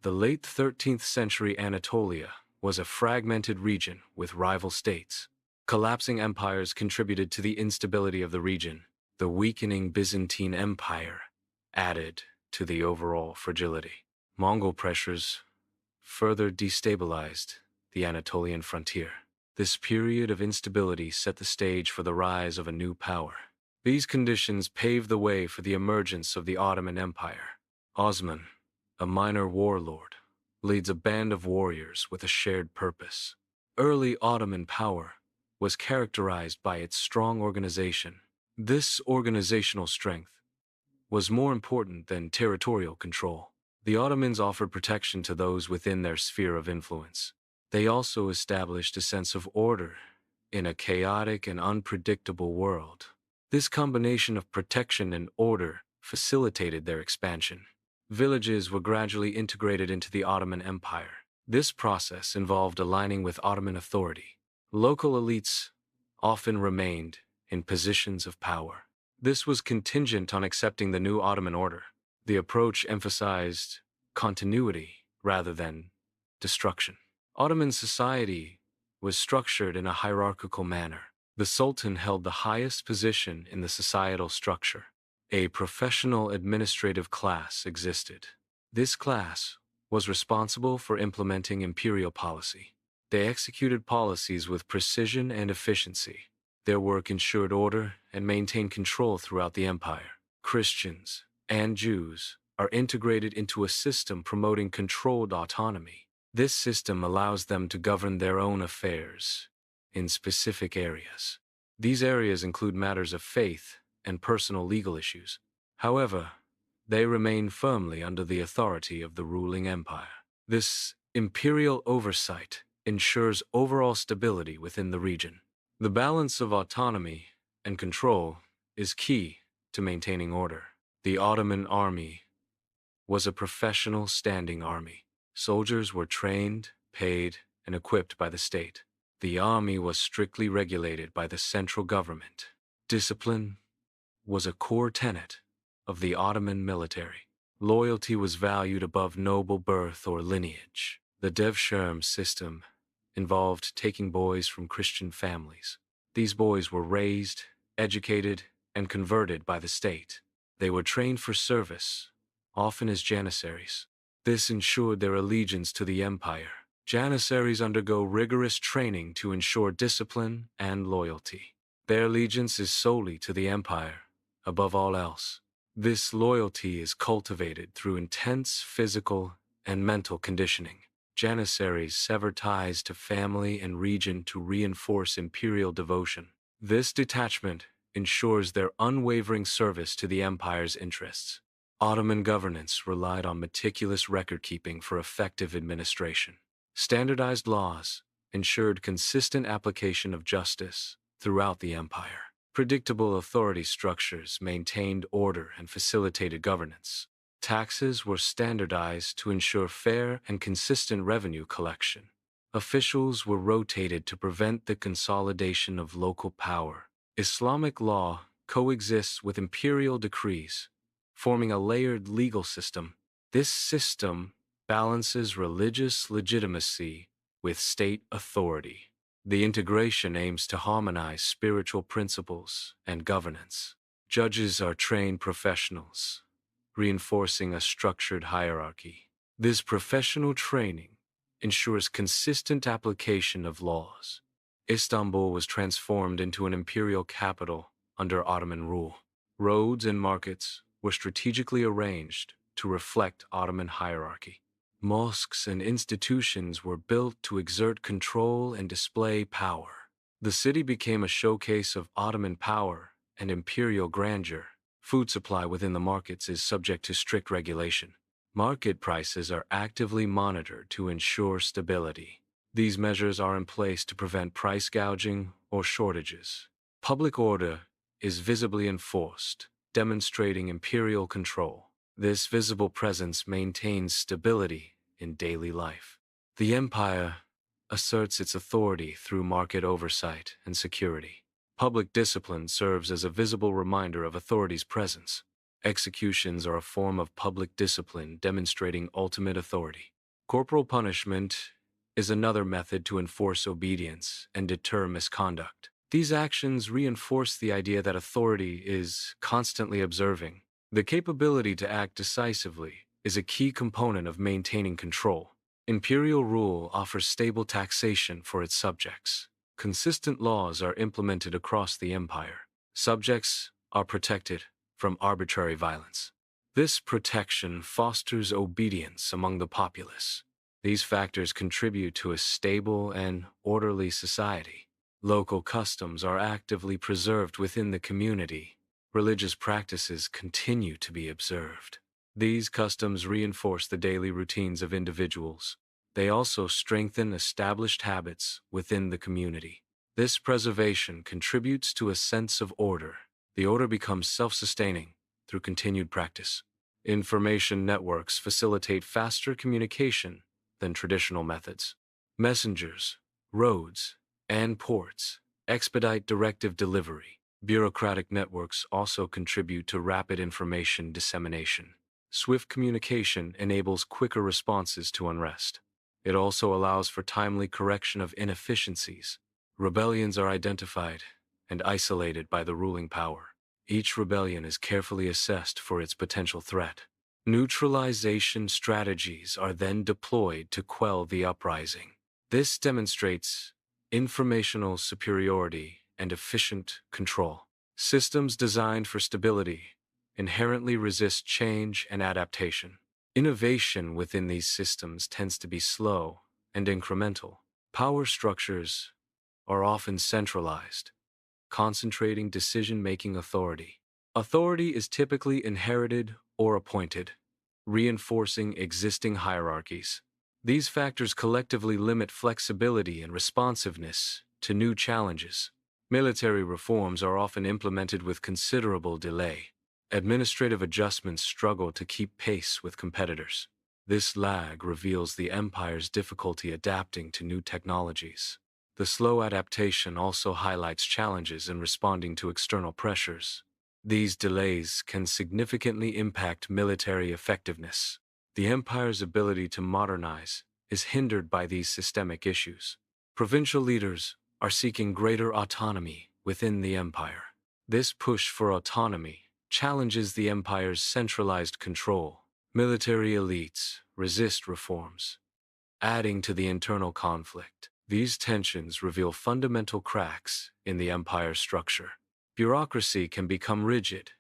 The late 13th century Anatolia was a fragmented region with rival states. Collapsing empires contributed to the instability of the region. The weakening Byzantine Empire added to the overall fragility. Mongol pressures further destabilized the Anatolian frontier. This period of instability set the stage for the rise of a new power. These conditions paved the way for the emergence of the Ottoman Empire. Osman, a minor warlord, leads a band of warriors with a shared purpose. Early Ottoman power was characterized by its strong organization. This organizational strength was more important than territorial control. The Ottomans offered protection to those within their sphere of influence. They also established a sense of order in a chaotic and unpredictable world. This combination of protection and order facilitated their expansion. Villages were gradually integrated into the Ottoman Empire. This process involved aligning with Ottoman authority. Local elites often remained in positions of power. This was contingent on accepting the new Ottoman order. The approach emphasized continuity rather than destruction. Ottoman society was structured in a hierarchical manner. The Sultan held the highest position in the societal structure. A professional administrative class existed. This class was responsible for implementing imperial policy. They executed policies with precision and efficiency. Their work ensured order and maintained control throughout the empire. Christians and Jews are integrated into a system promoting controlled autonomy. This system allows them to govern their own affairs in specific areas. These areas include matters of faith and personal legal issues. However, they remain firmly under the authority of the ruling empire. This imperial oversight ensures overall stability within the region. The balance of autonomy and control is key to maintaining order. The Ottoman army was a professional standing army. Soldiers were trained, paid, and equipped by the state. The army was strictly regulated by the central government. Discipline was a core tenet of the Ottoman military. Loyalty was valued above noble birth or lineage. The devshirme system involved taking boys from Christian families. These boys were raised, educated, and converted by the state. They were trained for service, often as janissaries. This ensured their allegiance to the empire. Janissaries undergo rigorous training to ensure discipline and loyalty. Their allegiance is solely to the empire, above all else. This loyalty is cultivated through intense physical and mental conditioning. Janissaries sever ties to family and region to reinforce imperial devotion. This detachment ensures their unwavering service to the empire's interests. Ottoman governance relied on meticulous record-keeping for effective administration. Standardized laws ensured consistent application of justice throughout the empire. Predictable authority structures maintained order and facilitated governance. Taxes were standardized to ensure fair and consistent revenue collection. Officials were rotated to prevent the consolidation of local power. Islamic law coexists with imperial decrees, forming a layered legal system. This system balances religious legitimacy with state authority. The integration aims to harmonize spiritual principles and governance. Judges are trained professionals, reinforcing a structured hierarchy. This professional training ensures consistent application of laws. Istanbul was transformed into an imperial capital under Ottoman rule. Roads and markets were strategically arranged to reflect Ottoman hierarchy. Mosques and institutions were built to exert control and display power. The city became a showcase of Ottoman power and imperial grandeur. Food supply within the markets is subject to strict regulation. Market prices are actively monitored to ensure stability. These measures are in place to prevent price gouging or shortages. Public order is visibly enforced, demonstrating imperial control. This visible presence maintains stability in daily life. The empire asserts its authority through market oversight and security. Public discipline serves as a visible reminder of authority's presence. Executions are a form of public discipline demonstrating ultimate authority. Corporal punishment is another method to enforce obedience and deter misconduct. These actions reinforce the idea that authority is constantly observing. The capability to act decisively is a key component of maintaining control. Imperial rule offers stable taxation for its subjects. Consistent laws are implemented across the empire. Subjects are protected from arbitrary violence. This protection fosters obedience among the populace. These factors contribute to a stable and orderly society. Local customs are actively preserved within the community. Religious practices continue to be observed. These customs reinforce the daily routines of individuals. They also strengthen established habits within the community. This preservation contributes to a sense of order. The order becomes self-sustaining through continued practice. Information networks facilitate faster communication than traditional methods. Messengers, roads, and ports expedite directive delivery. Bureaucratic networks also contribute to rapid information dissemination. Swift communication enables quicker responses to unrest. It also allows for timely correction of inefficiencies. Rebellions are identified and isolated by the ruling power. Each rebellion is carefully assessed for its potential threat. Neutralization strategies are then deployed to quell the uprising. This demonstrates informational superiority and efficient control. Systems designed for stability inherently resist change and adaptation. Innovation within these systems tends to be slow and incremental. Power structures are often centralized, concentrating decision-making authority. Authority is typically inherited or appointed, reinforcing existing hierarchies. These factors collectively limit flexibility and responsiveness to new challenges. Military reforms are often implemented with considerable delay. Administrative adjustments struggle to keep pace with competitors. This lag reveals the empire's difficulty adapting to new technologies. The slow adaptation also highlights challenges in responding to external pressures. These delays can significantly impact military effectiveness. The empire's ability to modernize is hindered by these systemic issues. Provincial leaders are seeking greater autonomy within the empire. This push for autonomy challenges the empire's centralized control. Military elites resist reforms, adding to the internal conflict. These tensions reveal fundamental cracks in the empire's structure. Bureaucracy can become rigid,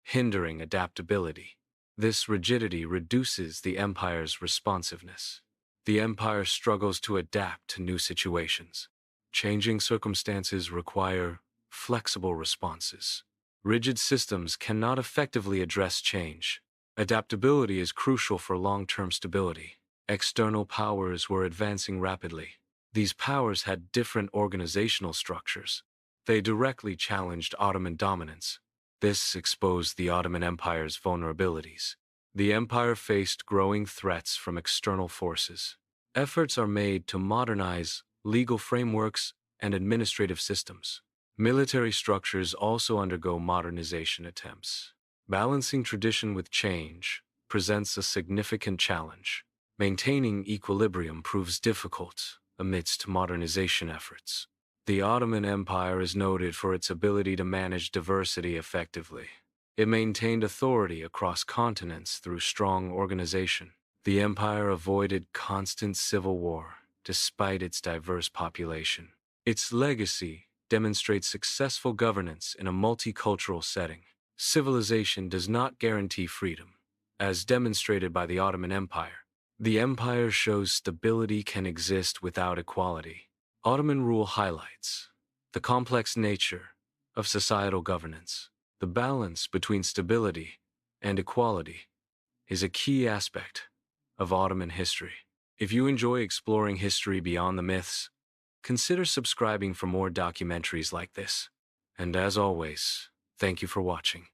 hindering adaptability. This rigidity reduces the empire's responsiveness. The empire struggles to adapt to new situations. Changing circumstances require flexible responses. Rigid systems cannot effectively address change. Adaptability is crucial for long-term stability. External powers were advancing rapidly. These powers had different organizational structures. They directly challenged Ottoman dominance. This exposed the Ottoman Empire's vulnerabilities. The empire faced growing threats from external forces. Efforts are made to modernize legal frameworks and administrative systems. Military structures also undergo modernization attempts. Balancing tradition with change presents a significant challenge. Maintaining equilibrium proves difficult amidst modernization efforts. The Ottoman Empire is noted for its ability to manage diversity effectively. It maintained authority across continents through strong organization. The empire avoided constant civil war despite its diverse population. Its legacy demonstrates successful governance in a multicultural setting. Civilization does not guarantee freedom, as demonstrated by the Ottoman Empire. The empire shows stability can exist without equality. Ottoman rule highlights the complex nature of societal governance. The balance between stability and equality is a key aspect of Ottoman history. If you enjoy exploring history beyond the myths, consider subscribing for more documentaries like this. And as always, thank you for watching.